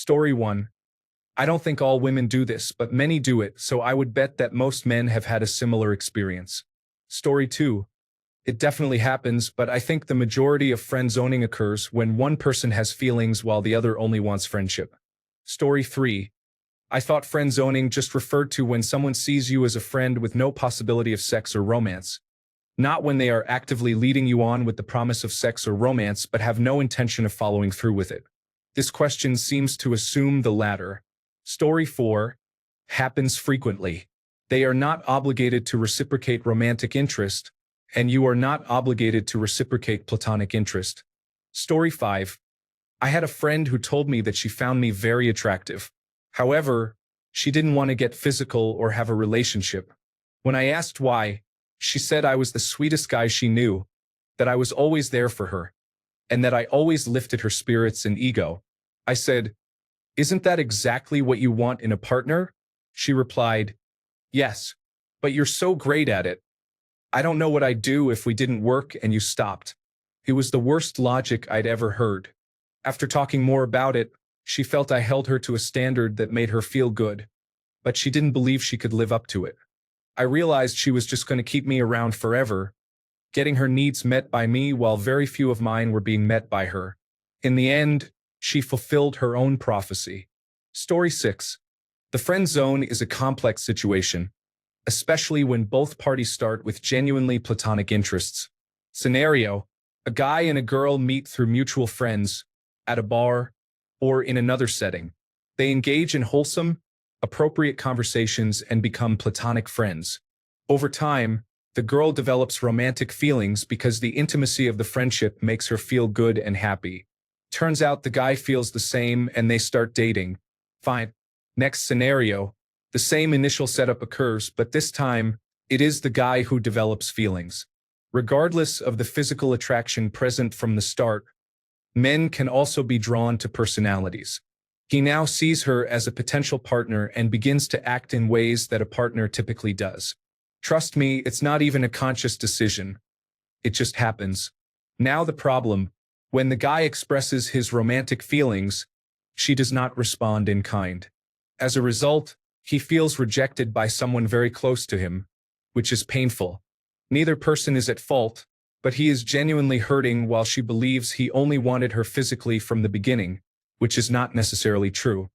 Story 1. I don't think all women do this, but many do it, so I would bet that most men have had a similar experience. Story 2. It definitely happens, but I think the majority of friend zoning occurs when one person has feelings while the other only wants friendship. Story 3. I thought friend zoning just referred to when someone sees you as a friend with no possibility of sex or romance. Not when they are actively leading you on with the promise of sex or romance but have no intention of following through with it. This question seems to assume the latter. Story 4. Happens frequently. They are not obligated to reciprocate romantic interest, and you are not obligated to reciprocate platonic interest. Story 5. I had a friend who told me that she found me very attractive. However, she didn't want to get physical or have a relationship. When I asked why, she said I was the sweetest guy she knew, that I was always there for her, and that I always lifted her spirits and ego. I said, "Isn't that exactly what you want in a partner?" She replied, "Yes, but you're so great at it. I don't know what I'd do if we didn't work and you stopped." It was the worst logic I'd ever heard. After talking more about it, she felt I held her to a standard that made her feel good, but she didn't believe she could live up to it. I realized she was just going to keep me around forever, getting her needs met by me while very few of mine were being met by her. In the end, she fulfilled her own prophecy. Story 6. The friend zone is a complex situation, especially when both parties start with genuinely platonic interests. Scenario: a guy and a girl meet through mutual friends, at a bar, or in another setting. They engage in wholesome, appropriate conversations and become platonic friends. Over time, the girl develops romantic feelings because the intimacy of the friendship makes her feel good and happy. Turns out the guy feels the same and they start dating. Fine. Next scenario: the same initial setup occurs, but this time, it is the guy who develops feelings. Regardless of the physical attraction present from the start, men can also be drawn to personalities. He now sees her as a potential partner and begins to act in ways that a partner typically does. Trust me, it's not even a conscious decision. It just happens. Now the problem: when the guy expresses his romantic feelings, she does not respond in kind. As a result, he feels rejected by someone very close to him, which is painful. Neither person is at fault, but he is genuinely hurting while she believes he only wanted her physically from the beginning, which is not necessarily true.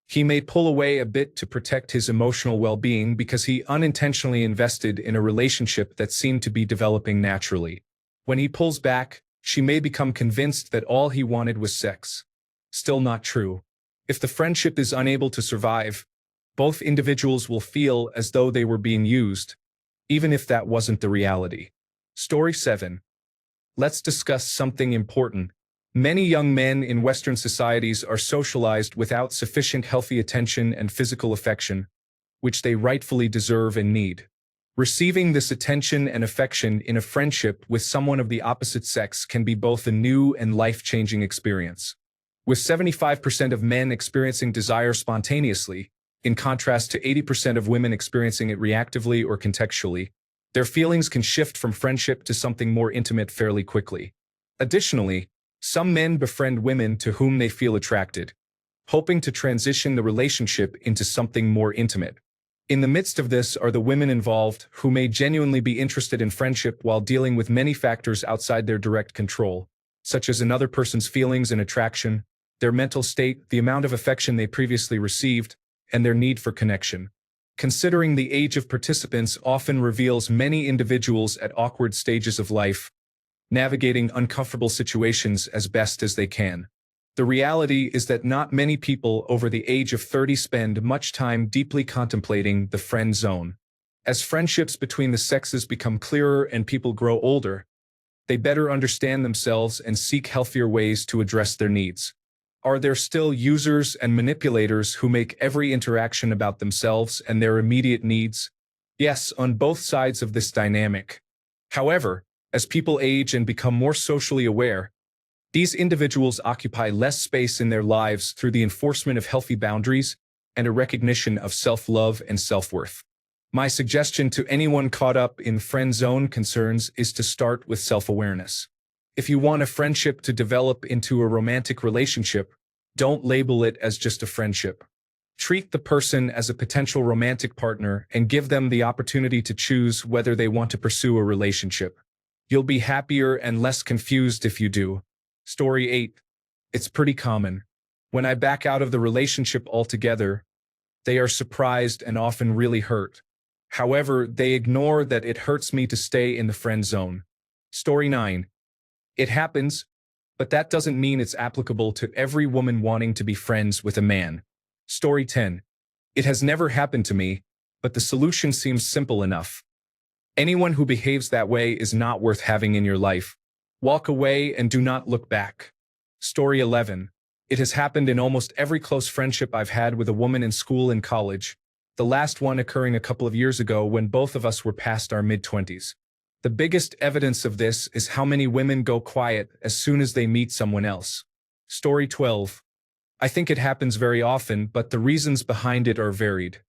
He may pull away a bit to protect his emotional well-being because he unintentionally invested in a relationship that seemed to be developing naturally. When he pulls back, she may become convinced that all he wanted was sex. Still not true. If the friendship is unable to survive, both individuals will feel as though they were being used, even if that wasn't the reality. Story 7. Let's discuss something important. Many young men in Western societies are socialized without sufficient healthy attention and physical affection, which they rightfully deserve and need. Receiving this attention and affection in a friendship with someone of the opposite sex can be both a new and life-changing experience. With 75% of men experiencing desire spontaneously, in contrast to 80% of women experiencing it reactively or contextually, their feelings can shift from friendship to something more intimate fairly quickly. Additionally, some men befriend women to whom they feel attracted, hoping to transition the relationship into something more intimate. In the midst of this are the women involved who may genuinely be interested in friendship while dealing with many factors outside their direct control, such as another person's feelings and attraction, their mental state, the amount of affection they previously received, and their need for connection. Considering the age of participants often reveals many individuals at awkward stages of life, navigating uncomfortable situations as best as they can. The reality is that not many people over the age of 30 spend much time deeply contemplating the friend zone. As friendships between the sexes become clearer and people grow older, they better understand themselves and seek healthier ways to address their needs. Are there still users and manipulators who make every interaction about themselves and their immediate needs? Yes, on both sides of this dynamic. However, as people age and become more socially aware, these individuals occupy less space in their lives through the enforcement of healthy boundaries and a recognition of self-love and self-worth. My suggestion to anyone caught up in friend zone concerns is to start with self-awareness. If you want a friendship to develop into a romantic relationship, Don't label it as just a friendship. Treat the person as a potential romantic partner and give them the opportunity to choose whether they want to pursue a relationship. You'll be happier and less confused if you do. Story 8. It's pretty common. When I back out of the relationship altogether, they are surprised and often really hurt. However, they ignore that it hurts me to stay in the friend zone. Story 9. It happens, but that doesn't mean it's applicable to every woman wanting to be friends with a man. Story 10. It has never happened to me, but the solution seems simple enough. Anyone who behaves that way is not worth having in your life. Walk away and do not look back. Story 11. It has happened in almost every close friendship I've had with a woman in school and college, the last one occurring a couple of years ago when both of us were past our mid-20s. The biggest evidence of this is how many women go quiet as soon as they meet someone else. Story 12. I think it happens very often, but the reasons behind it are varied.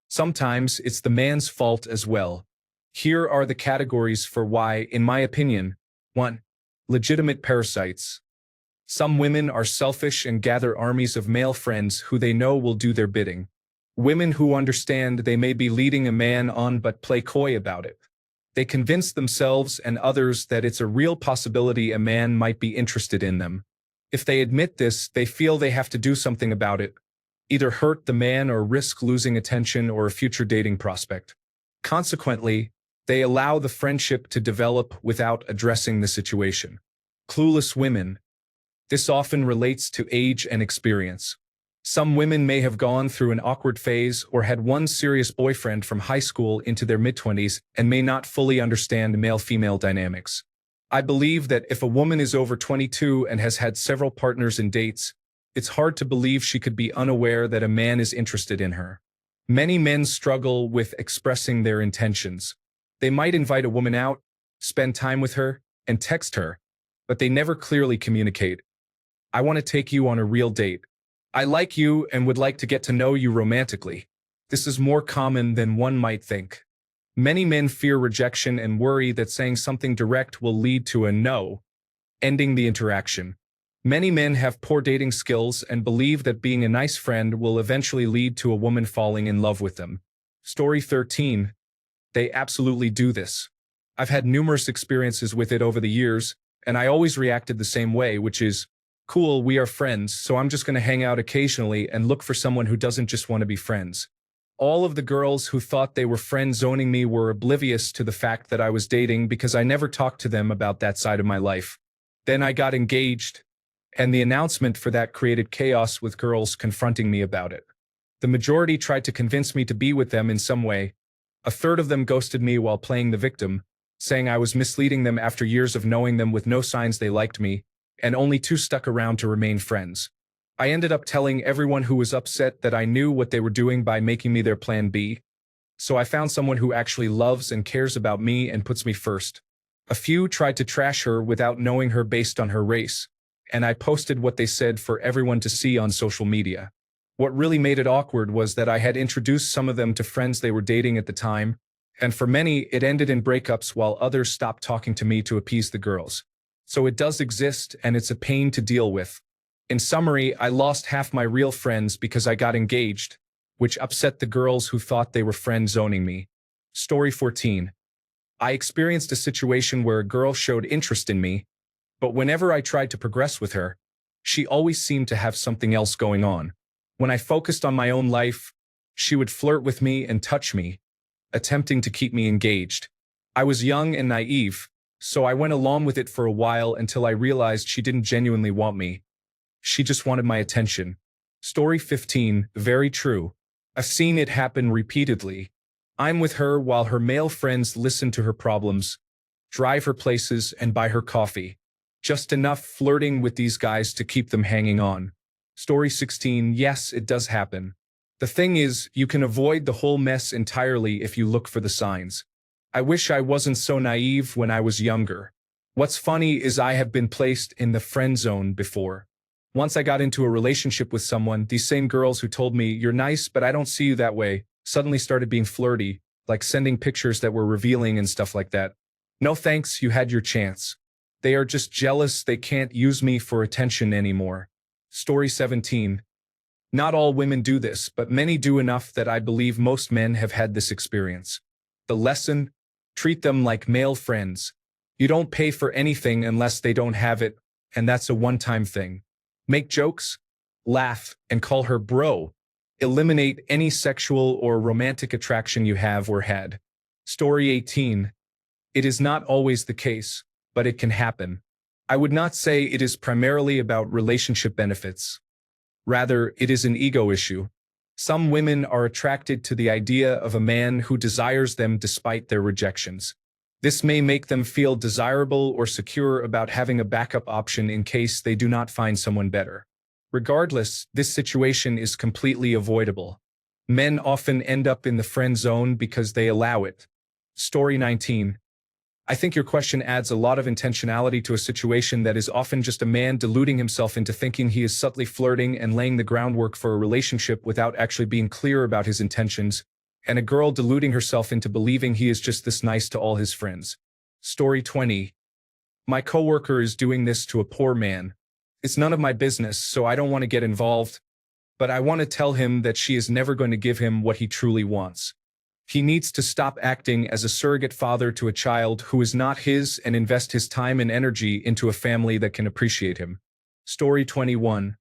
Sometimes it's the man's fault as well. Here are the categories for why, in my opinion. 1. Legitimate parasites. Some women are selfish and gather armies of male friends who they know will do their bidding. Women who understand they may be leading a man on but play coy about it. They convince themselves and others that it's a real possibility a man might be interested in them. If they admit this, they feel they have to do something about it, either hurt the man or risk losing attention or a future dating prospect. Consequently, they allow the friendship to develop without addressing the situation. Clueless women. This often relates to age and experience. Some women may have gone through an awkward phase or had one serious boyfriend from high school into their mid-20s and may not fully understand male-female dynamics. I believe that if a woman is over 22 and has had several partners and dates, it's hard to believe she could be unaware that a man is interested in her. Many men struggle with expressing their intentions. They might invite a woman out, spend time with her, and text her, but they never clearly communicate. I want to take you on a real date. I like you and would like to get to know you romantically. This is more common than one might think. Many men fear rejection and worry that saying something direct will lead to a no, ending the interaction. Many men have poor dating skills and believe that being a nice friend will eventually lead to a woman falling in love with them. Story 13. They absolutely do this. I've had numerous experiences with it over the years, and I always reacted the same way, which is, cool, we are friends, so I'm just going to hang out occasionally and look for someone who doesn't just want to be friends. All of the girls who thought they were friend-zoning me were oblivious to the fact that I was dating because I never talked to them about that side of my life. Then I got engaged, and the announcement for that created chaos with girls confronting me about it. The majority tried to convince me to be with them in some way. A third of them ghosted me while playing the victim, saying I was misleading them after years of knowing them with no signs they liked me, and only 2 stuck around to remain friends. I ended up telling everyone who was upset that I knew what they were doing by making me their plan B. So I found someone who actually loves and cares about me and puts me first. A few tried to trash her without knowing her based on her race, and I posted what they said for everyone to see on social media. What really made it awkward was that I had introduced some of them to friends they were dating at the time, and for many, it ended in breakups while others stopped talking to me to appease the girls. So it does exist, and it's a pain to deal with. In summary, I lost half my real friends because I got engaged, which upset the girls who thought they were friend-zoning me. Story 14. I experienced a situation where a girl showed interest in me, but whenever I tried to progress with her, she always seemed to have something else going on. When I focused on my own life, she would flirt with me and touch me, attempting to keep me engaged. I was young and naive, so I went along with it for a while until I realized she didn't genuinely want me. She just wanted my attention. Story 15, very true. I've seen it happen repeatedly. I'm with her while her male friends listen to her problems, drive her places, and buy her coffee. Just enough flirting with these guys to keep them hanging on. Story 16, yes, it does happen. The thing is, you can avoid the whole mess entirely if you look for the signs. I wish I wasn't so naive when I was younger. What's funny is I have been placed in the friend zone before. Once I got into a relationship with someone, these same girls who told me, "You're nice, but I don't see you that way," suddenly started being flirty, like sending pictures that were revealing and stuff like that. No thanks, you had your chance. They are just jealous they can't use me for attention anymore. Story 17. Not all women do this, but many do enough that I believe most men have had this experience. The lesson? Treat them like male friends. You don't pay for anything unless they don't have it, and that's a one-time thing. Make jokes, laugh, and call her bro. Eliminate any sexual or romantic attraction you have or had. Story 18. It is not always the case, but it can happen. I would not say it is primarily about relationship benefits. Rather, it is an ego issue. Some women are attracted to the idea of a man who desires them despite their rejections. This may make them feel desirable or secure about having a backup option in case they do not find someone better. Regardless, this situation is completely avoidable. Men often end up in the friend zone because they allow it. Story 19. I think your question adds a lot of intentionality to a situation that is often just a man deluding himself into thinking he is subtly flirting and laying the groundwork for a relationship without actually being clear about his intentions, and a girl deluding herself into believing he is just this nice to all his friends. Story 20. My coworker is doing this to a poor man. It's none of my business, so I don't want to get involved, but I want to tell him that she is never going to give him what he truly wants. He needs to stop acting as a surrogate father to a child who is not his and invest his time and energy into a family that can appreciate him. Story 21.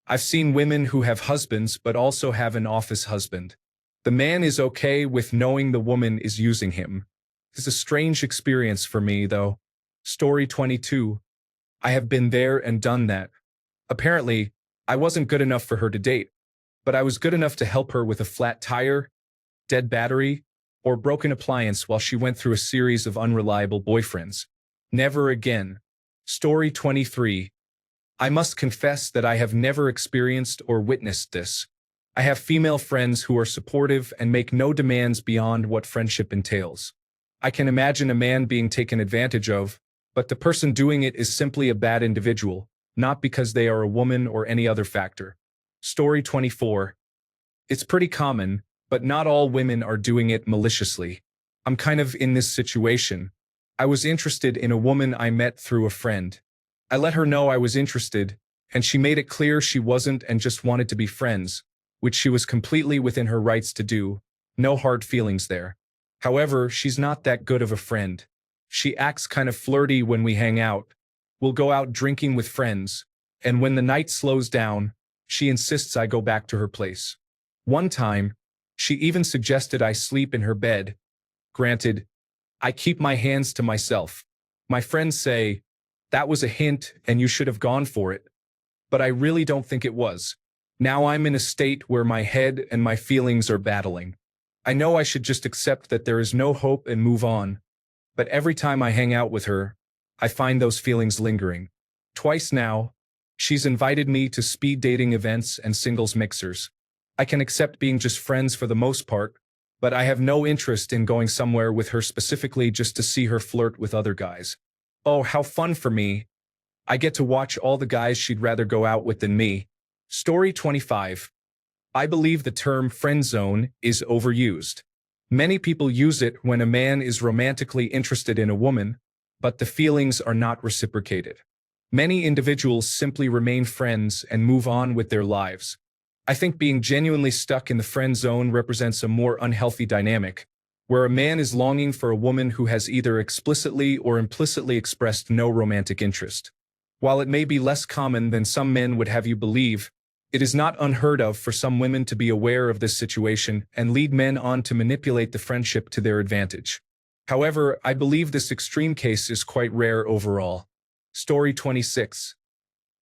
I've seen women who have husbands but also have an office husband. The man is okay with knowing the woman is using him. It's a strange experience for me, though. Story 22. I have been there and done that. Apparently, I wasn't good enough for her to date, but I was good enough to help her with a flat tire, dead battery, or broken appliance while she went through a series of unreliable boyfriends. Never again. Story 23. I must confess that I have never experienced or witnessed this. I have female friends who are supportive and make no demands beyond what friendship entails. I can imagine a man being taken advantage of, but the person doing it is simply a bad individual, not because they are a woman or any other factor. Story 24. It's pretty common, but not all women are doing it maliciously. I'm kind of in this situation. I was interested in a woman I met through a friend. I let her know I was interested, and she made it clear she wasn't and just wanted to be friends, which she was completely within her rights to do. No hard feelings there. However, she's not that good of a friend. She acts kind of flirty when we hang out. We'll go out drinking with friends, and when the night slows down, she insists I go back to her place. One time, she even suggested I sleep in her bed. Granted, I keep my hands to myself. My friends say, that was a hint and you should have gone for it. But I really don't think it was. Now I'm in a state where my head and my feelings are battling. I know I should just accept that there is no hope and move on. But every time I hang out with her, I find those feelings lingering. Twice now, she's invited me to speed dating events and singles mixers. I can accept being just friends for the most part, but I have no interest in going somewhere with her specifically just to see her flirt with other guys. Oh, how fun for me. I get to watch all the guys she'd rather go out with than me. Story 25. I believe the term friend zone is overused. Many people use it when a man is romantically interested in a woman, but the feelings are not reciprocated. Many individuals simply remain friends and move on with their lives. I think being genuinely stuck in the friend zone represents a more unhealthy dynamic, where a man is longing for a woman who has either explicitly or implicitly expressed no romantic interest. While it may be less common than some men would have you believe, it is not unheard of for some women to be aware of this situation and lead men on to manipulate the friendship to their advantage. However, I believe this extreme case is quite rare overall. Story 26.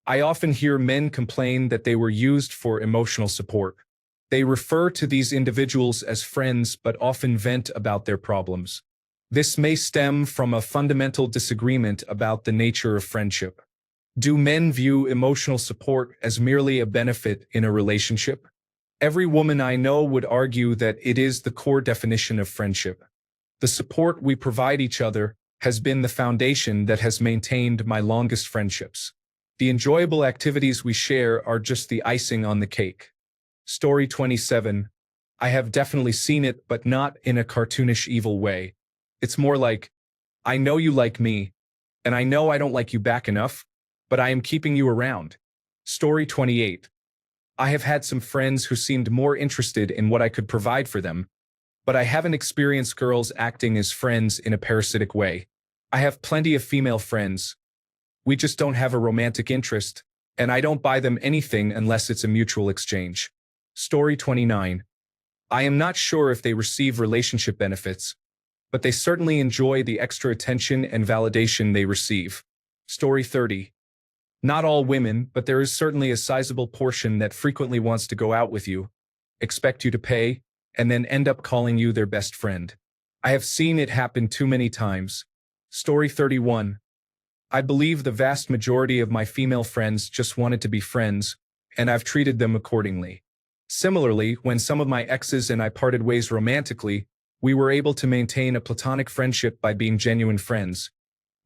I often hear men complain that they were used for emotional support. They refer to these individuals as friends but often vent about their problems. This may stem from a fundamental disagreement about the nature of friendship. Do men view emotional support as merely a benefit in a relationship? Every woman I know would argue that it is the core definition of friendship. The support we provide each other has been the foundation that has maintained my longest friendships. The enjoyable activities we share are just the icing on the cake. Story 27. I have definitely seen it, but not in a cartoonish evil way. It's more like, I know you like me, and I know I don't like you back enough, but I am keeping you around. Story 28. I have had some friends who seemed more interested in what I could provide for them, but I haven't experienced girls acting as friends in a parasitic way. I have plenty of female friends. We just don't have a romantic interest, and I don't buy them anything unless it's a mutual exchange. Story 29. I am not sure if they receive relationship benefits, but they certainly enjoy the extra attention and validation they receive. Story 30. Not all women, but there is certainly a sizable portion that frequently wants to go out with you, expect you to pay, and then end up calling you their best friend. I have seen it happen too many times. Story 31. I believe the vast majority of my female friends just wanted to be friends, and I've treated them accordingly. Similarly, when some of my exes and I parted ways romantically, we were able to maintain a platonic friendship by being genuine friends,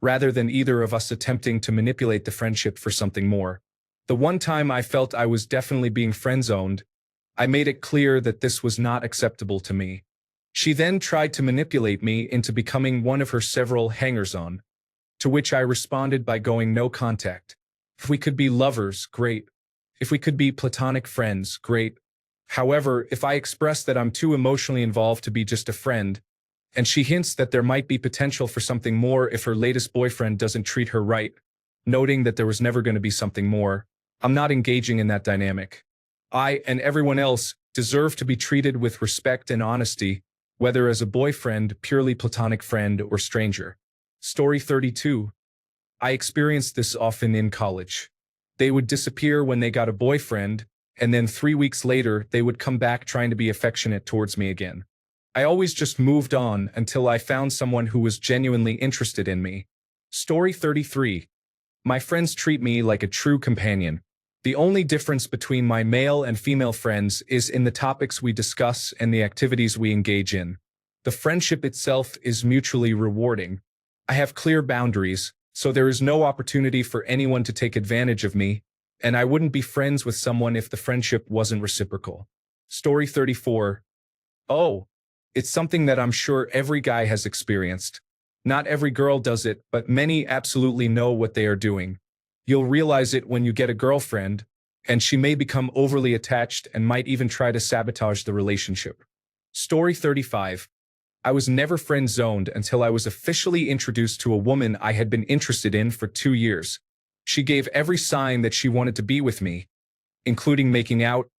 rather than either of us attempting to manipulate the friendship for something more. The one time I felt I was definitely being friend-zoned, I made it clear that this was not acceptable to me. She then tried to manipulate me into becoming one of her several hangers-on, to which I responded by going no contact. If we could be lovers, great. If we could be platonic friends, great. However, if I express that I'm too emotionally involved to be just a friend, and she hints that there might be potential for something more if her latest boyfriend doesn't treat her right, noting that there was never going to be something more, I'm not engaging in that dynamic. I and everyone else deserve to be treated with respect and honesty, whether as a boyfriend, purely platonic friend, or stranger. Story 32. I experienced this often in college. They would disappear when they got a boyfriend, and then 3 weeks later they would come back trying to be affectionate towards me again. I always just moved on until I found someone who was genuinely interested in me. Story 33. My friends treat me like a true companion. The only difference between my male and female friends is in the topics we discuss and the activities we engage in. The friendship itself is mutually rewarding. I have clear boundaries, so there is no opportunity for anyone to take advantage of me, and I wouldn't be friends with someone if the friendship wasn't reciprocal. Story 34. Oh, it's something that I'm sure every guy has experienced. Not every girl does it, but many absolutely know what they are doing. You'll realize it when you get a girlfriend, and she may become overly attached and might even try to sabotage the relationship. Story 35. I was never friend-zoned until I was officially introduced to a woman I had been interested in for 2 years. She gave every sign that she wanted to be with me, including making out,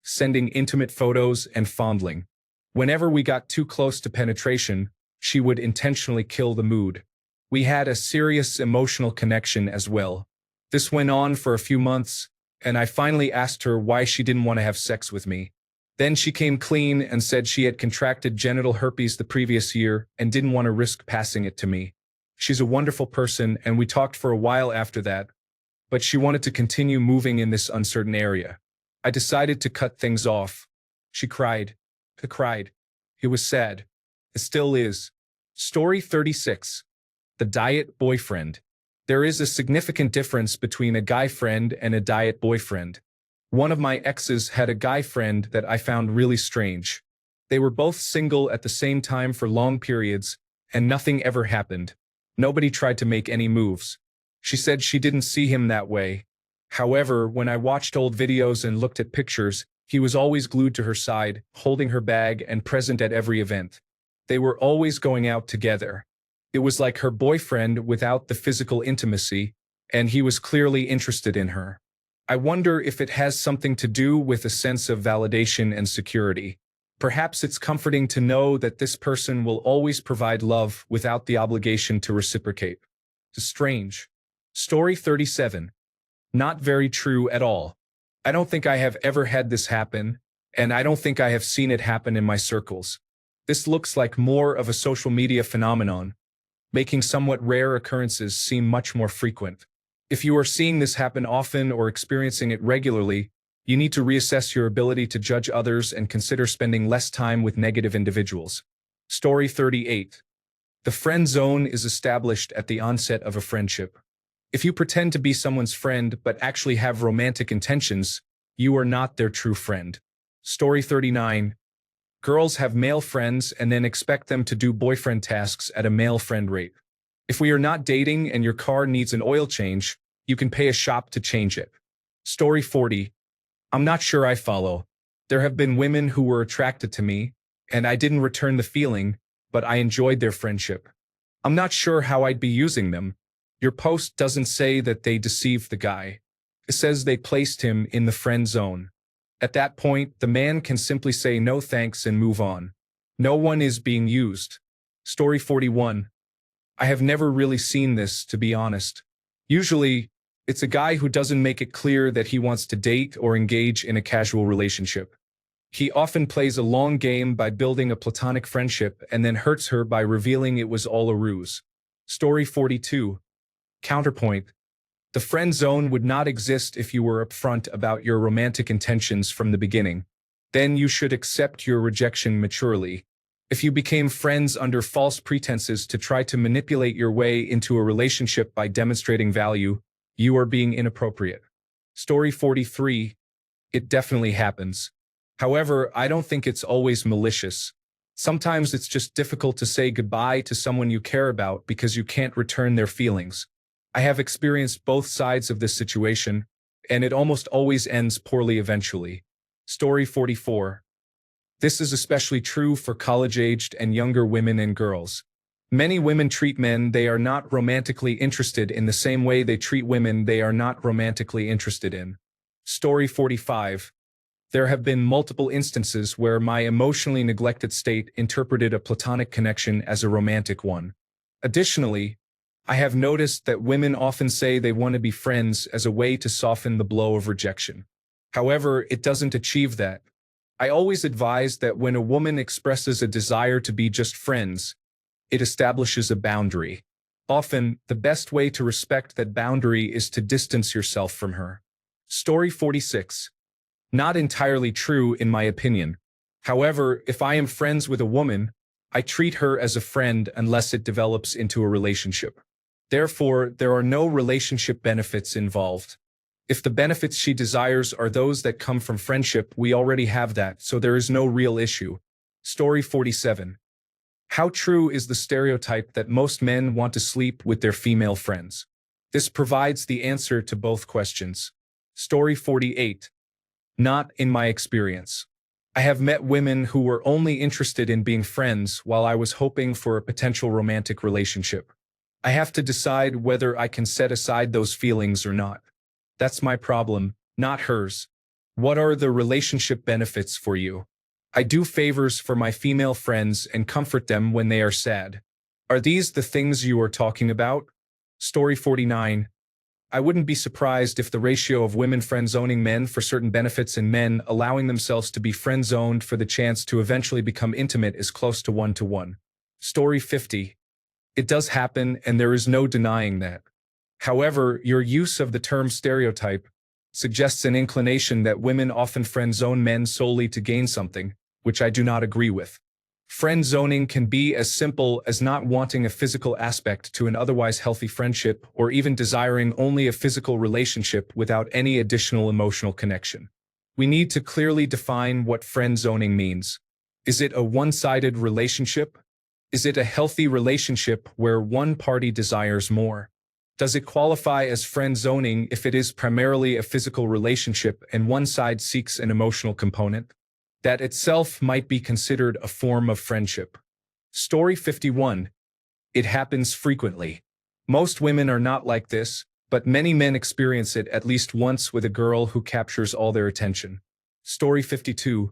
sending intimate photos, and fondling. Whenever we got too close to penetration, she would intentionally kill the mood. We had a serious emotional connection as well. This went on for a few months, and I finally asked her why she didn't want to have sex with me. Then she came clean and said she had contracted genital herpes the previous year and didn't want to risk passing it to me. She's a wonderful person, and we talked for a while after that, but she wanted to continue moving in this uncertain area. I decided to cut things off. She cried. I cried. It was sad. It still is. Story 36. The diet boyfriend. There is a significant difference between a guy friend and a diet boyfriend. One of my exes had a guy friend that I found really strange. They were both single at the same time for long periods, and nothing ever happened. Nobody tried to make any moves. She said she didn't see him that way. However, when I watched old videos and looked at pictures, he was always glued to her side, holding her bag and present at every event. They were always going out together. It was like her boyfriend without the physical intimacy, and he was clearly interested in her. I wonder if it has something to do with a sense of validation and security. Perhaps it's comforting to know that this person will always provide love without the obligation to reciprocate. It's strange. Story 37. Not very true at all. I don't think I have ever had this happen, and I don't think I have seen it happen in my circles. This looks like more of a social media phenomenon, making somewhat rare occurrences seem much more frequent. If you are seeing this happen often or experiencing it regularly, you need to reassess your ability to judge others and consider spending less time with negative individuals. Story 38. The friend zone is established at the onset of a friendship. If you pretend to be someone's friend but actually have romantic intentions, you are not their true friend. Story 39. Girls have male friends and then expect them to do boyfriend tasks at a male friend rate. If we are not dating and your car needs an oil change, you can pay a shop to change it. Story 40. I'm not sure I follow. There have been women who were attracted to me, and I didn't return the feeling, but I enjoyed their friendship. I'm not sure how I'd be using them. Your post doesn't say that they deceived the guy. It says they placed him in the friend zone. At that point, the man can simply say no thanks and move on. No one is being used. Story 41. I have never really seen this, to be honest. Usually, it's a guy who doesn't make it clear that he wants to date or engage in a casual relationship. He often plays a long game by building a platonic friendship and then hurts her by revealing it was all a ruse. Story 42. Counterpoint. The friend zone would not exist if you were upfront about your romantic intentions from the beginning. Then you should accept your rejection maturely. If you became friends under false pretenses to try to manipulate your way into a relationship by demonstrating value, you are being inappropriate. Story 43. It definitely happens. However, I don't think it's always malicious. Sometimes it's just difficult to say goodbye to someone you care about because you can't return their feelings. I have experienced both sides of this situation, and it almost always ends poorly eventually. Story 44. This is especially true for college-aged and younger women and girls. Many women treat men they are not romantically interested in the same way they treat women they are not romantically interested in. Story 45. There have been multiple instances where my emotionally neglected state interpreted a platonic connection as a romantic one. Additionally, I have noticed that women often say they want to be friends as a way to soften the blow of rejection. However, it doesn't achieve that. I always advise that when a woman expresses a desire to be just friends, it establishes a boundary. Often, the best way to respect that boundary is to distance yourself from her. Story 46. Not entirely true in my opinion. However, if I am friends with a woman, I treat her as a friend unless it develops into a relationship. Therefore, there are no relationship benefits involved. If the benefits she desires are those that come from friendship, we already have that, so there is no real issue. Story 47. How true is the stereotype that most men want to sleep with their female friends? This provides the answer to both questions. Story 48. Not in my experience. I have met women who were only interested in being friends while I was hoping for a potential romantic relationship. I have to decide whether I can set aside those feelings or not. That's my problem, not hers. What are the relationship benefits for you? I do favors for my female friends and comfort them when they are sad. Are these the things you are talking about? Story 49. I wouldn't be surprised if the ratio of women friend-zoning men for certain benefits and men allowing themselves to be friend-zoned for the chance to eventually become intimate is close to 1-to-1. Story 50. It does happen, and there is no denying that. However, your use of the term stereotype suggests an inclination that women often friend-zone men solely to gain something, which I do not agree with. Friend-zoning can be as simple as not wanting a physical aspect to an otherwise healthy friendship or even desiring only a physical relationship without any additional emotional connection. We need to clearly define what friend-zoning means. Is it a one-sided relationship? Is it a healthy relationship where one party desires more? Does it qualify as friend-zoning if it is primarily a physical relationship and one side seeks an emotional component? That itself might be considered a form of friendship. Story 51. It happens frequently. Most women are not like this, but many men experience it at least once with a girl who captures all their attention. Story 52.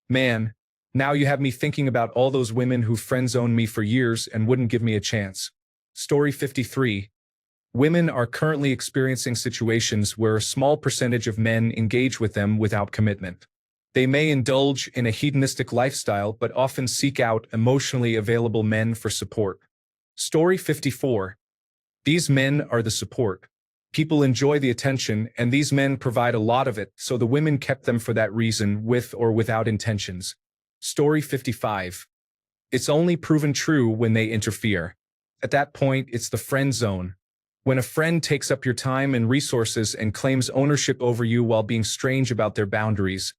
Man, now you have me thinking about all those women who friend-zoned me for years and wouldn't give me a chance. Story 53. Women are currently experiencing situations where a small percentage of men engage with them without commitment. They may indulge in a hedonistic lifestyle but often seek out emotionally available men for support. Story 54. These men are the support. People enjoy the attention, and these men provide a lot of it, so the women kept them for that reason, with or without intentions. Story 55. It's only proven true when they interfere. At that point, it's the friend zone. When a friend takes up your time and resources and claims ownership over you while being strange about their boundaries,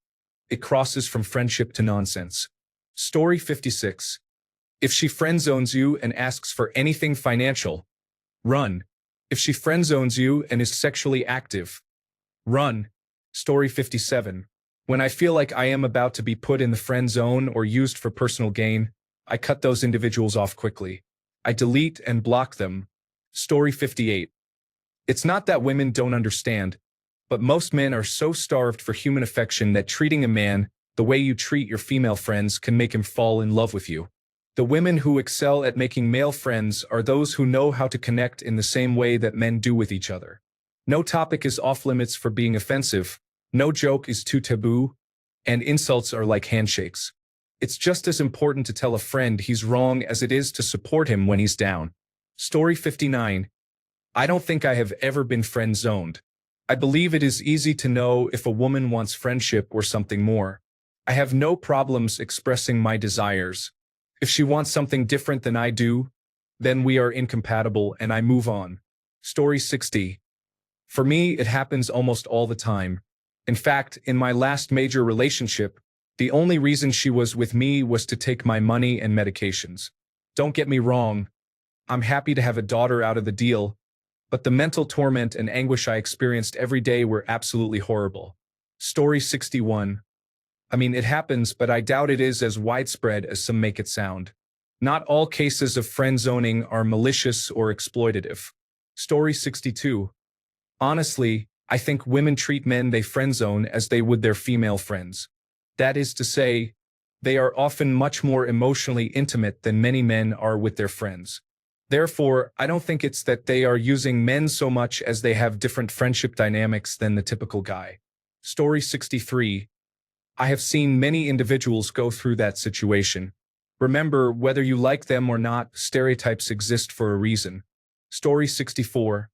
it crosses from friendship to nonsense. Story 56. If she friend-zones you and asks for anything financial, run. If she friend-zones you and is sexually active, Run. Story 57. When I feel like I am about to be put in the friend zone or used for personal gain, I cut those individuals off quickly. I delete and block them. Story 58. It's not that women don't understand, but most men are so starved for human affection that treating a man the way you treat your female friends can make him fall in love with you. The women who excel at making male friends are those who know how to connect in the same way that men do with each other. No topic is off limits for being offensive, no joke is too taboo, and insults are like handshakes. It's just as important to tell a friend he's wrong as it is to support him when he's down. Story 59. I don't think I have ever been friend-zoned. I believe it is easy to know if a woman wants friendship or something more. I have no problems expressing my desires. If she wants something different than I do, then we are incompatible and I move on. Story 60. For me, it happens almost all the time. In fact, in my last major relationship, the only reason she was with me was to take my money and medications. Don't get me wrong, I'm happy to have a daughter out of the deal, but the mental torment and anguish I experienced every day were absolutely horrible. Story 61. I mean, it happens, but I doubt it is as widespread as some make it sound. Not all cases of friend zoning are malicious or exploitative. Story 62. Honestly, I think women treat men they friend zone as they would their female friends. That is to say, they are often much more emotionally intimate than many men are with their friends. Therefore, I don't think it's that they are using men so much as they have different friendship dynamics than the typical guy. Story 63. I have seen many individuals go through that situation. Remember, whether you like them or not, stereotypes exist for a reason. Story 64.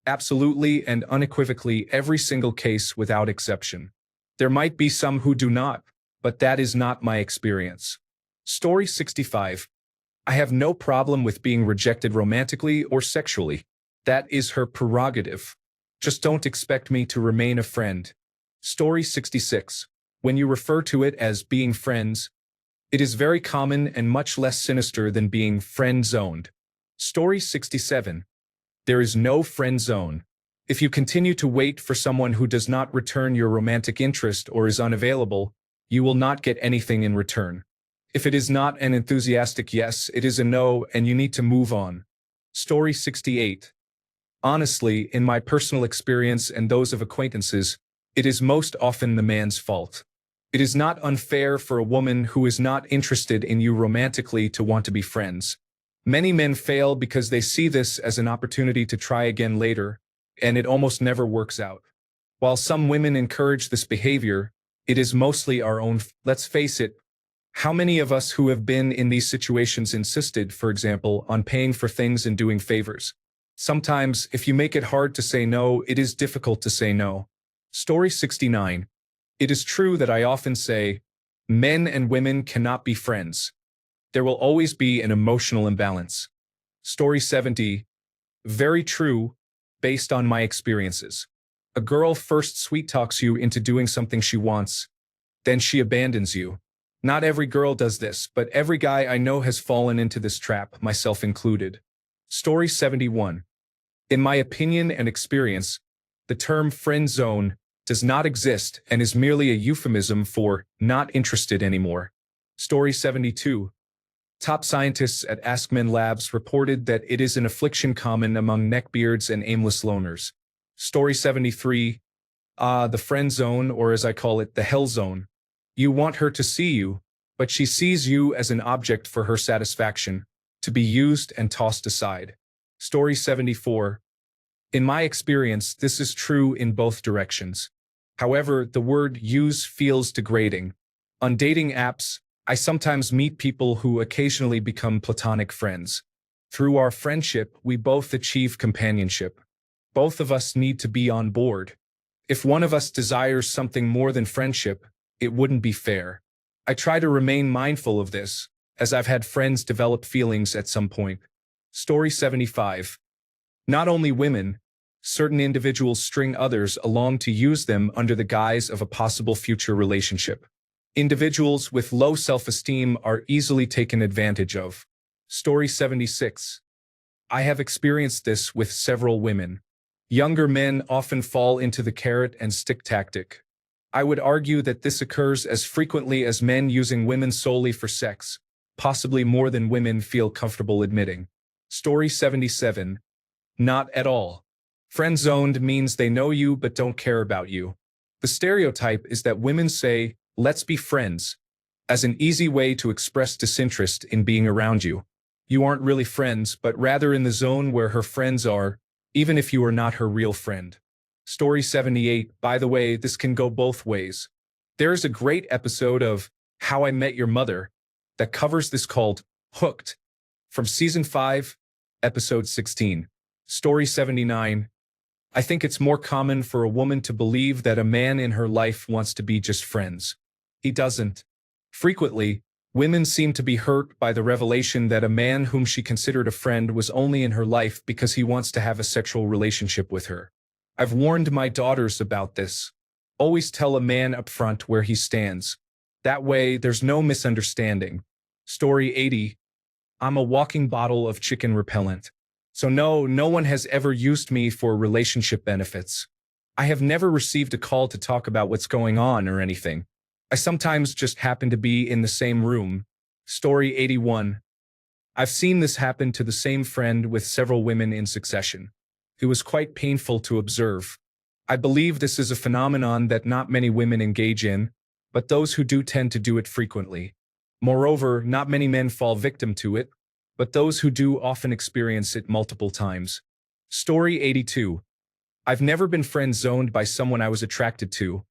Absolutely and unequivocally every single case without exception. There might be some who do not, but that is not my experience. Story 65. I have no problem with being rejected romantically or sexually. That is her prerogative. Just don't expect me to remain a friend. Story 66. When you refer to it as being friends, it is very common and much less sinister than being friend-zoned. Story 67. There is no friend zone. If you continue to wait for someone who does not return your romantic interest or is unavailable, you will not get anything in return. If it is not an enthusiastic yes, it is a no, and you need to move on. Story 68. Honestly, in my personal experience and those of acquaintances, it is most often the man's fault. It is not unfair for a woman who is not interested in you romantically to want to be friends. Many men fail because they see this as an opportunity to try again later, and it almost never works out. While some women encourage this behavior, it is mostly our own. Let's face it, how many of us who have been in these situations insisted, for example, on paying for things and doing favors? Sometimes, if you make it hard to say no, it is difficult to say no. Story 69. It is true that I often say, men and women cannot be friends. There will always be an emotional imbalance. Story 70. Very true, based on my experiences. A girl first sweet-talks you into doing something she wants, then she abandons you. Not every girl does this, but every guy I know has fallen into this trap, myself included. Story 71. In my opinion and experience, the term friend zone does not exist and is merely a euphemism for not interested anymore. Story 72. Top scientists at AskMen Labs reported that it is an affliction common among neckbeards and aimless loners. Story 73. The friend zone, or as I call it, the hell zone. You want her to see you, but she sees you as an object for her satisfaction, to be used and tossed aside. Story 74. In my experience, this is true in both directions. However, the word use feels degrading. On dating apps, I sometimes meet people who occasionally become platonic friends. Through our friendship, we both achieve companionship. Both of us need to be on board. If one of us desires something more than friendship, it wouldn't be fair. I try to remain mindful of this, as I've had friends develop feelings at some point. Story 75. Not only women, certain individuals string others along to use them under the guise of a possible future relationship. Individuals with low self-esteem are easily taken advantage of. Story 76. I have experienced this with several women. Younger men often fall into the carrot and stick tactic. I would argue that this occurs as frequently as men using women solely for sex, possibly more than women feel comfortable admitting. Story 77. Not at all. Friend-zoned means they know you but don't care about you. The stereotype is that women say, "Let's be friends," as an easy way to express disinterest in being around you. You aren't really friends, but rather in the zone where her friends are, even if you are not her real friend. Story 78. By the way, this can go both ways. There's a great episode of How I Met Your Mother that covers this called Hooked from season 5, episode 16. Story 79. I think it's more common for a woman to believe that a man in her life wants to be just friends. He doesn't. Frequently, women seem to be hurt by the revelation that a man whom she considered a friend was only in her life because he wants to have a sexual relationship with her. I've warned my daughters about this. Always tell a man up front where he stands. That way, there's no misunderstanding. Story 80. I'm a walking bottle of chicken repellent. So no one has ever used me for relationship benefits. I have never received a call to talk about what's going on or anything. I sometimes just happen to be in the same room. Story 81. I've seen this happen to the same friend with several women in succession. It was quite painful to observe. I believe this is a phenomenon that not many women engage in, but those who do tend to do it frequently. Moreover, not many men fall victim to it, but those who do often experience it multiple times. Story 82. I've never been friend-zoned by someone I was attracted to,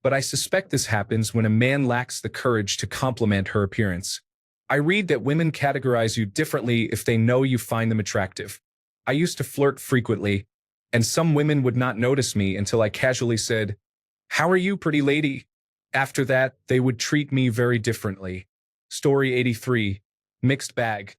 but I suspect this happens when a man lacks the courage to compliment her appearance. I read that women categorize you differently if they know you find them attractive. I used to flirt frequently, and some women would not notice me until I casually said, "How are you, pretty lady?" After that, they would treat me very differently. Story 83. Mixed bag.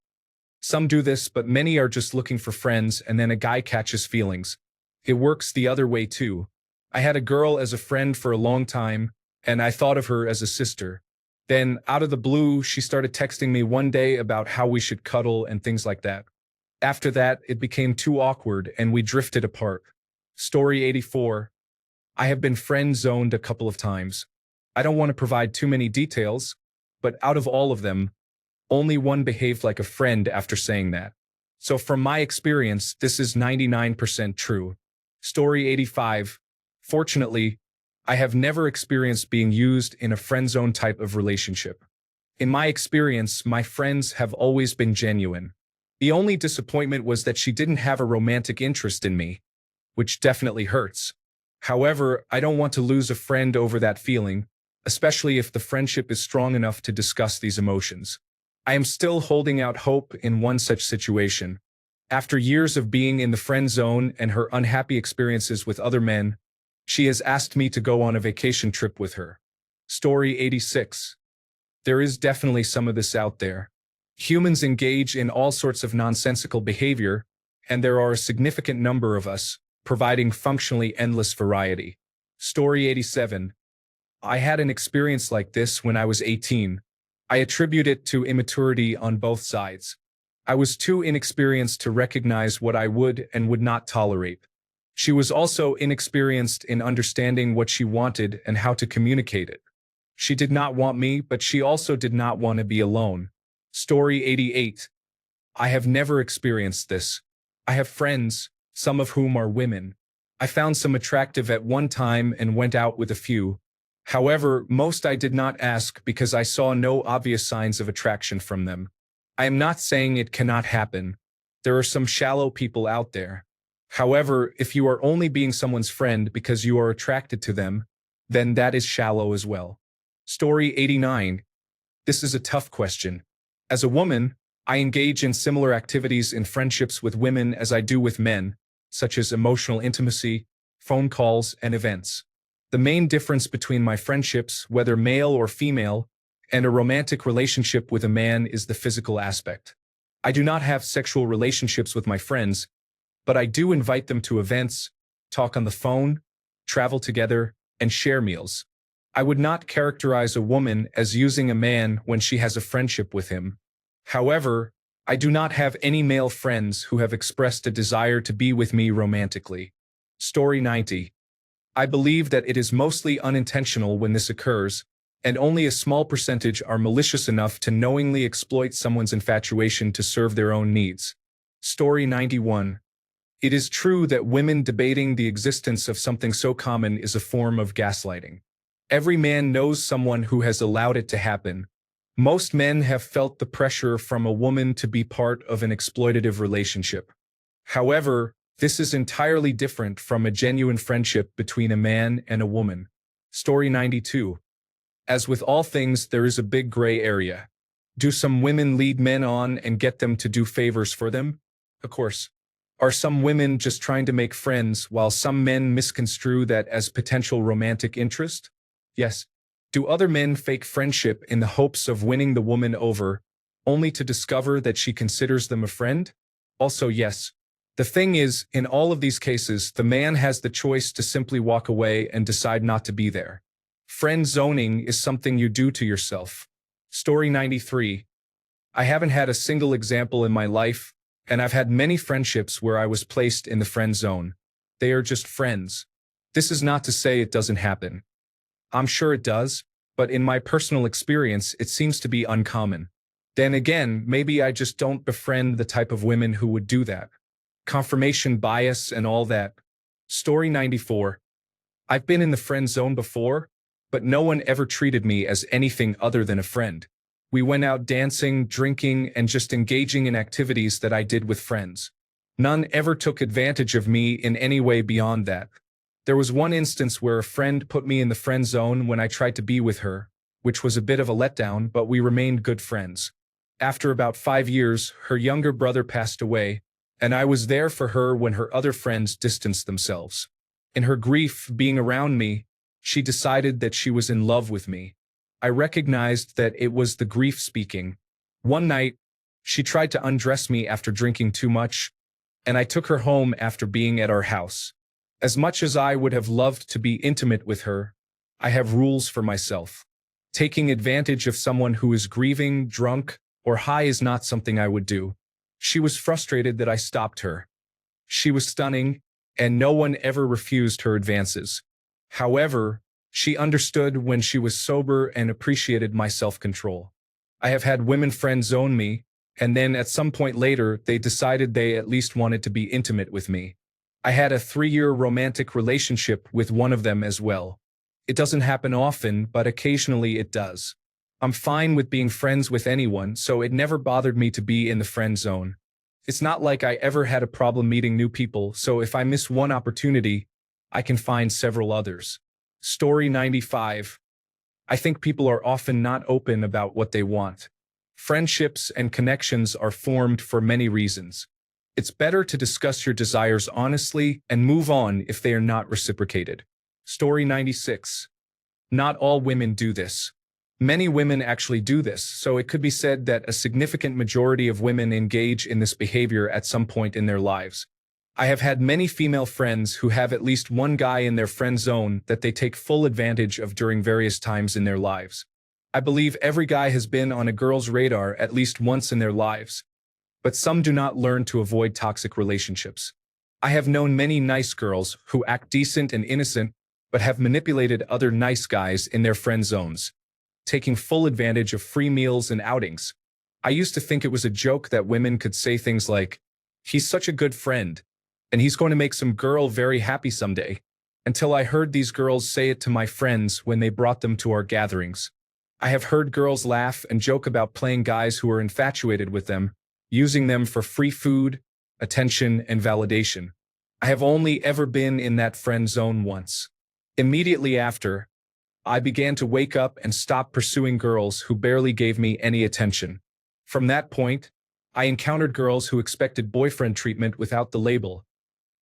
Some do this, but many are just looking for friends, and then a guy catches feelings. It works the other way too. I had a girl as a friend for a long time, and I thought of her as a sister. Then, out of the blue, she started texting me one day about how we should cuddle and things like that. After that, it became too awkward, and we drifted apart. Story 84. I have been friend-zoned a couple of times. I don't want to provide too many details, but out of all of them, only one behaved like a friend after saying that. So from my experience, this is 99% true. Story 85. Fortunately, I have never experienced being used in a friend zone type of relationship. In my experience, my friends have always been genuine. The only disappointment was that she didn't have a romantic interest in me, which definitely hurts. However, I don't want to lose a friend over that feeling, especially if the friendship is strong enough to discuss these emotions. I am still holding out hope in one such situation. After years of being in the friend zone and her unhappy experiences with other men, she has asked me to go on a vacation trip with her. Story 86. There is definitely some of this out there. Humans engage in all sorts of nonsensical behavior, and there are a significant number of us, providing functionally endless variety. Story 87. I had an experience like this when I was 18. I attribute it to immaturity on both sides. I was too inexperienced to recognize what I would and would not tolerate. She was also inexperienced in understanding what she wanted and how to communicate it. She did not want me, but she also did not want to be alone. Story 88. I have never experienced this. I have friends, some of whom are women. I found some attractive at one time and went out with a few. However, most I did not ask because I saw no obvious signs of attraction from them. I am not saying it cannot happen. There are some shallow people out there. However, if you are only being someone's friend because you are attracted to them, then that is shallow as well. Story 89. This is a tough question. As a woman, I engage in similar activities in friendships with women as I do with men, such as emotional intimacy, phone calls, and events. The main difference between my friendships, whether male or female, and a romantic relationship with a man is the physical aspect. I do not have sexual relationships with my friends, but I do invite them to events, talk on the phone, travel together, and share meals. I would not characterize a woman as using a man when she has a friendship with him. However, I do not have any male friends who have expressed a desire to be with me romantically. Story 90. I believe that it is mostly unintentional when this occurs, and only a small percentage are malicious enough to knowingly exploit someone's infatuation to serve their own needs. Story 91. It is true that women debating the existence of something so common is a form of gaslighting. Every man knows someone who has allowed it to happen. Most men have felt the pressure from a woman to be part of an exploitative relationship. However, this is entirely different from a genuine friendship between a man and a woman. Story 92. As with all things, there is a big gray area. Do some women lead men on and get them to do favors for them? Of course. Are some women just trying to make friends while some men misconstrue that as potential romantic interest? Yes. Do other men fake friendship in the hopes of winning the woman over, only to discover that she considers them a friend? Also, yes. The thing is, in all of these cases, the man has the choice to simply walk away and decide not to be there. Friend zoning is something you do to yourself. Story 93. I haven't had a single example in my life, and I've had many friendships where I was placed in the friend zone. They are just friends. This is not to say it doesn't happen. I'm sure it does, but in my personal experience, it seems to be uncommon. Then again, maybe I just don't befriend the type of women who would do that. Confirmation bias and all that. Story 94. I've been in the friend zone before, but no one ever treated me as anything other than a friend. We went out dancing, drinking, and just engaging in activities that I did with friends. None ever took advantage of me in any way beyond that. There was one instance where a friend put me in the friend zone when I tried to be with her, which was a bit of a letdown, but we remained good friends. After about 5 years, her younger brother passed away, and I was there for her when her other friends distanced themselves. In her grief being around me, she decided that she was in love with me. I recognized that it was the grief speaking. One night, she tried to undress me after drinking too much, and I took her home after being at our house. As much as I would have loved to be intimate with her, I have rules for myself. Taking advantage of someone who is grieving, drunk, or high is not something I would do. She was frustrated that I stopped her. She was stunning, and no one ever refused her advances. However, she understood when she was sober and appreciated my self-control. I have had women friend zone me, and then at some point later, they decided they at least wanted to be intimate with me. I had a 3-year romantic relationship with one of them as well. It doesn't happen often, but occasionally it does. I'm fine with being friends with anyone, so it never bothered me to be in the friend zone. It's not like I ever had a problem meeting new people, so if I miss one opportunity, I can find several others. Story 95. I think people are often not open about what they want. Friendships and connections are formed for many reasons. It's better to discuss your desires honestly and move on if they are not reciprocated. Story 96. Not all women do this. Many women actually do this, so it could be said that a significant majority of women engage in this behavior at some point in their lives. I have had many female friends who have at least one guy in their friend zone that they take full advantage of during various times in their lives. I believe every guy has been on a girl's radar at least once in their lives, but some do not learn to avoid toxic relationships. I have known many nice girls who act decent and innocent, but have manipulated other nice guys in their friend zones, taking full advantage of free meals and outings. I used to think it was a joke that women could say things like, "He's such a good friend, and he's going to make some girl very happy someday," until I heard these girls say it to my friends when they brought them to our gatherings. I have heard girls laugh and joke about playing guys who are infatuated with them, using them for free food, attention, and validation. I have only ever been in that friend zone once. Immediately after, I began to wake up and stop pursuing girls who barely gave me any attention. From that point, I encountered girls who expected boyfriend treatment without the label,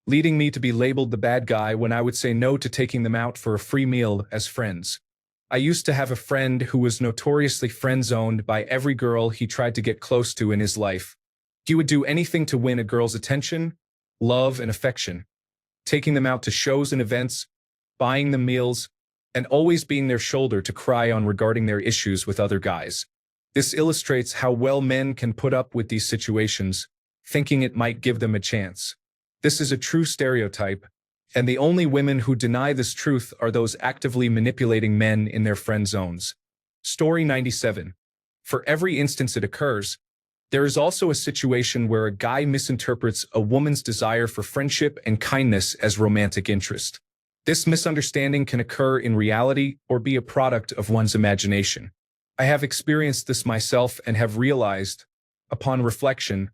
leading me to be labeled the bad guy when I would say no to taking them out for a free meal as friends. I used to have a friend who was notoriously friend-zoned by every girl he tried to get close to in his life. He would do anything to win a girl's attention, love, and affection, taking them out to shows and events, buying them meals, and always being their shoulder to cry on regarding their issues with other guys. This illustrates how well men can put up with these situations, thinking it might give them a chance. This is a true stereotype, And the only women who deny this truth are those actively manipulating men in their friend zones. Story 97. For every instance it occurs, there is also a situation where a guy misinterprets a woman's desire for friendship and kindness as romantic interest. This misunderstanding can occur in reality or be a product of one's imagination. I have experienced this myself and have realized, upon reflection,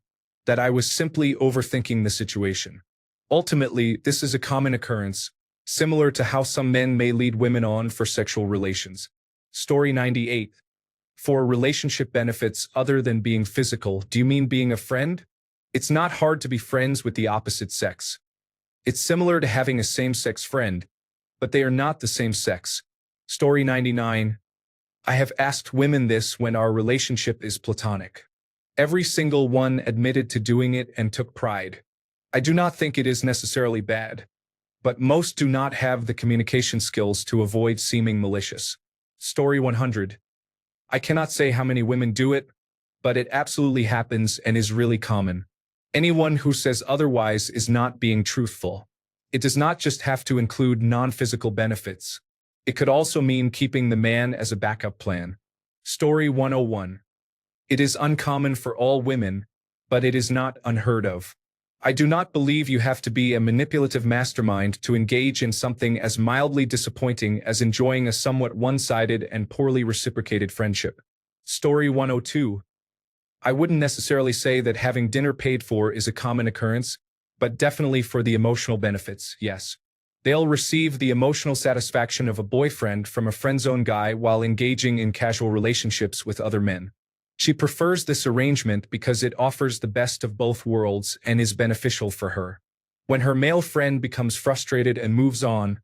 that I was simply overthinking the situation. Ultimately, this is a common occurrence, similar to how some men may lead women on for sexual relations. Story 98. For relationship benefits other than being physical, do you mean being a friend? It's not hard to be friends with the opposite sex. It's similar to having a same-sex friend, but they are not the same sex. Story 99. I have asked women this when our relationship is platonic. Every single one admitted to doing it and took pride. I do not think it is necessarily bad, but most do not have the communication skills to avoid seeming malicious. Story 100. I cannot say how many women do it, but it absolutely happens and is really common. Anyone who says otherwise is not being truthful. It does not just have to include non-physical benefits. It could also mean keeping the man as a backup plan. Story 101. It is uncommon for all women, but it is not unheard of. I do not believe you have to be a manipulative mastermind to engage in something as mildly disappointing as enjoying a somewhat one-sided and poorly reciprocated friendship. Story 102. I wouldn't necessarily say that having dinner paid for is a common occurrence, but definitely for the emotional benefits, yes. They'll receive the emotional satisfaction of a boyfriend from a friend-zone guy while engaging in casual relationships with other men. She prefers this arrangement because it offers the best of both worlds and is beneficial for her. When her male friend becomes frustrated and moves on,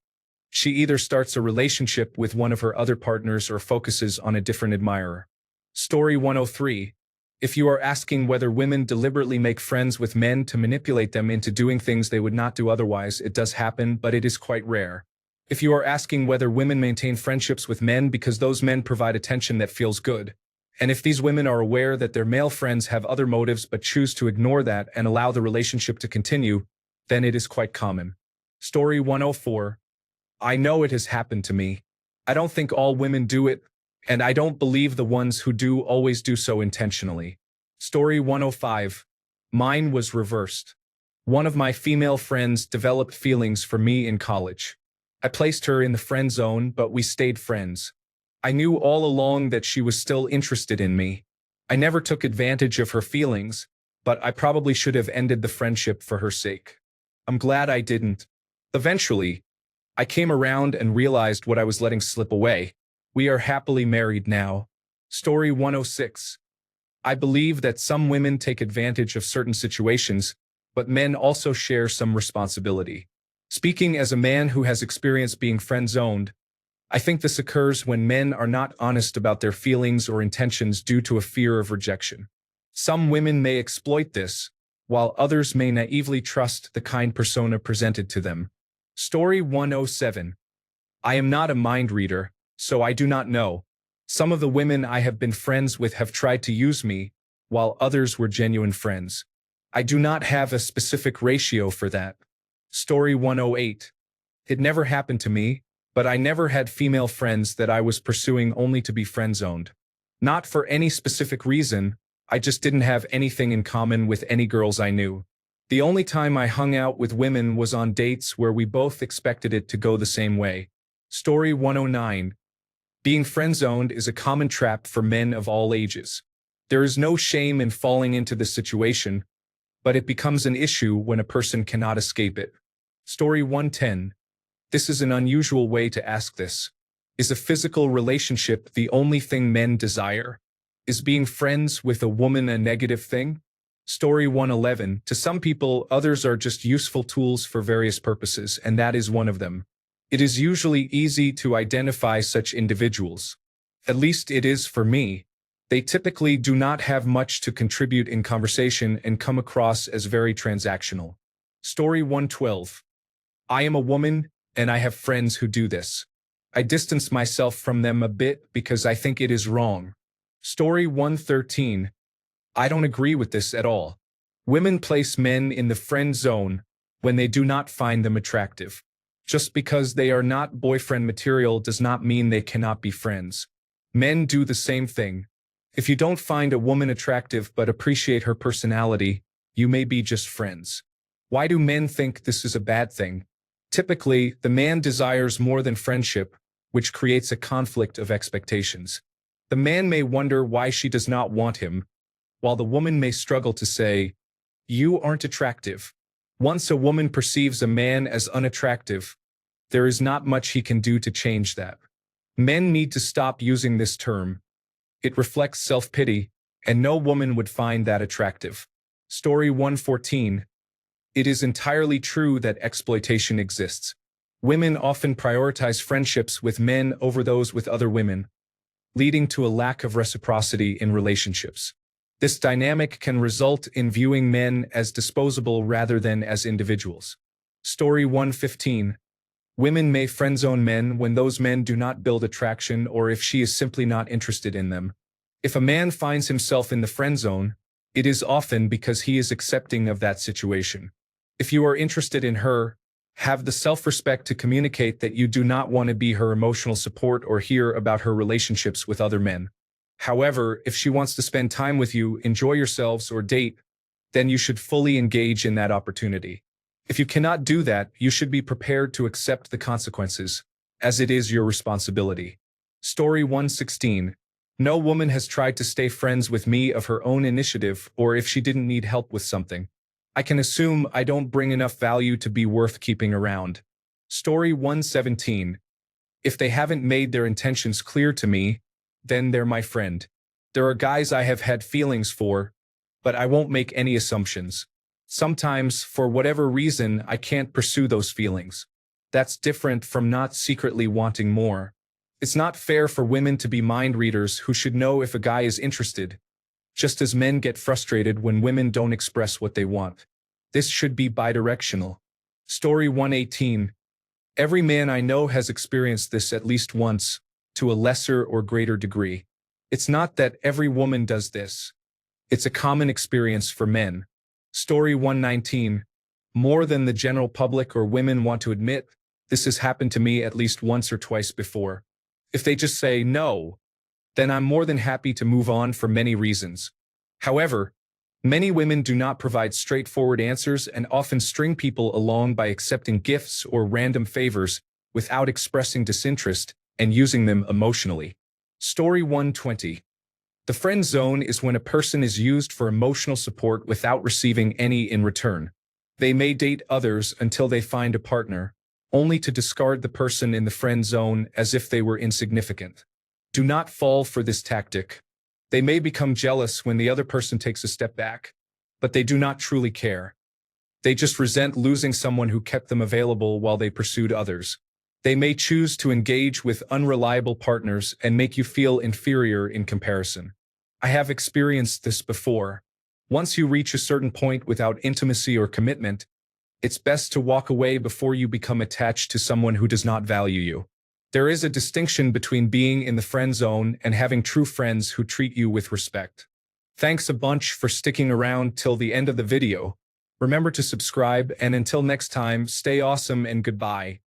she either starts a relationship with one of her other partners or focuses on a different admirer. Story 103. If you are asking whether women deliberately make friends with men to manipulate them into doing things they would not do otherwise, it does happen, but it is quite rare. If you are asking whether women maintain friendships with men because those men provide attention that feels good, and if these women are aware that their male friends have other motives but choose to ignore that and allow the relationship to continue, then it is quite common. Story 104. I know it has happened to me. I don't think all women do it, and I don't believe the ones who do always do so intentionally. Story 105. Mine was reversed. One of my female friends developed feelings for me in college. I placed her in the friend zone, but we stayed friends. I knew all along that she was still interested in me. I never took advantage of her feelings, but I probably should have ended the friendship for her sake. I'm glad I didn't. Eventually, I came around and realized what I was letting slip away. We are happily married now. Story 106. I believe that some women take advantage of certain situations, but men also share some responsibility. Speaking as a man who has experienced being friend-zoned, I think this occurs when men are not honest about their feelings or intentions due to a fear of rejection. Some women may exploit this, while others may naively trust the kind persona presented to them. Story 107. I am not a mind reader, so I do not know. Some of the women I have been friends with have tried to use me, while others were genuine friends. I do not have a specific ratio for that. Story 108. It never happened to me, but I never had female friends that I was pursuing only to be friend-zoned. Not for any specific reason, I just didn't have anything in common with any girls I knew. The only time I hung out with women was on dates where we both expected it to go the same way. Story 109. Being friend-zoned is a common trap for men of all ages. There is no shame in falling into this situation, but it becomes an issue when a person cannot escape it. Story 110. This is an unusual way to ask this. Is a physical relationship the only thing men desire? Is being friends with a woman a negative thing? Story 111. To some people, others are just useful tools for various purposes, and that is one of them. It is usually easy to identify such individuals. At least it is for me. They typically do not have much to contribute in conversation and come across as very transactional. Story 112. I am a woman, and I have friends who do this. I distance myself from them a bit because I think it is wrong. Story 113. I don't agree with this at all. Women place men in the friend zone, when they do not find them attractive. Just because they are not boyfriend material does not mean they cannot be friends. Men do the same thing. If you don't find a woman attractive but appreciate her personality, you may be just friends. Why do men think this is a bad thing? Typically, the man desires more than friendship, which creates a conflict of expectations. The man may wonder why she does not want him, while the woman may struggle to say, "You aren't attractive." Once a woman perceives a man as unattractive, there is not much he can do to change that. Men need to stop using this term. It reflects self-pity, and no woman would find that attractive. Story 114. It is entirely true that exploitation exists. Women often prioritize friendships with men over those with other women, leading to a lack of reciprocity in relationships. This dynamic can result in viewing men as disposable rather than as individuals. Story 115. Women may friendzone men when those men do not build attraction or if she is simply not interested in them. If a man finds himself in the friend zone, it is often because he is accepting of that situation. If you are interested in her, have the self-respect to communicate that you do not want to be her emotional support or hear about her relationships with other men. However, if she wants to spend time with you, enjoy yourselves, or date, then you should fully engage in that opportunity. If you cannot do that, you should be prepared to accept the consequences, as it is your responsibility. Story 116. No woman has tried to stay friends with me of her own initiative or if she didn't need help with something. I can assume I don't bring enough value to be worth keeping around. Story 117. If they haven't made their intentions clear to me, then they're my friend. There are guys I have had feelings for, but I won't make any assumptions. Sometimes, for whatever reason, I can't pursue those feelings. That's different from not secretly wanting more. It's not fair for women to be mind readers who should know if a guy is interested, just as men get frustrated when women don't express what they want. This should be bidirectional. Story 118. Every man I know has experienced this at least once, to a lesser or greater degree. It's not that every woman does this. It's a common experience for men. Story 119. More than the general public or women want to admit, this has happened to me at least once or twice before. If they just say no, then I'm more than happy to move on for many reasons. However, many women do not provide straightforward answers and often string people along by accepting gifts or random favors without expressing disinterest and using them emotionally. Story 120. The friend zone is when a person is used for emotional support without receiving any in return. They may date others until they find a partner, only to discard the person in the friend zone as if they were insignificant. Do not fall for this tactic. They may become jealous when the other person takes a step back, but they do not truly care. They just resent losing someone who kept them available while they pursued others. They may choose to engage with unreliable partners and make you feel inferior in comparison. I have experienced this before. Once you reach a certain point without intimacy or commitment, it's best to walk away before you become attached to someone who does not value you. There is a distinction between being in the friend zone and having true friends who treat you with respect. Thanks a bunch for sticking around till the end of the video. Remember to subscribe, and until next time, stay awesome and goodbye.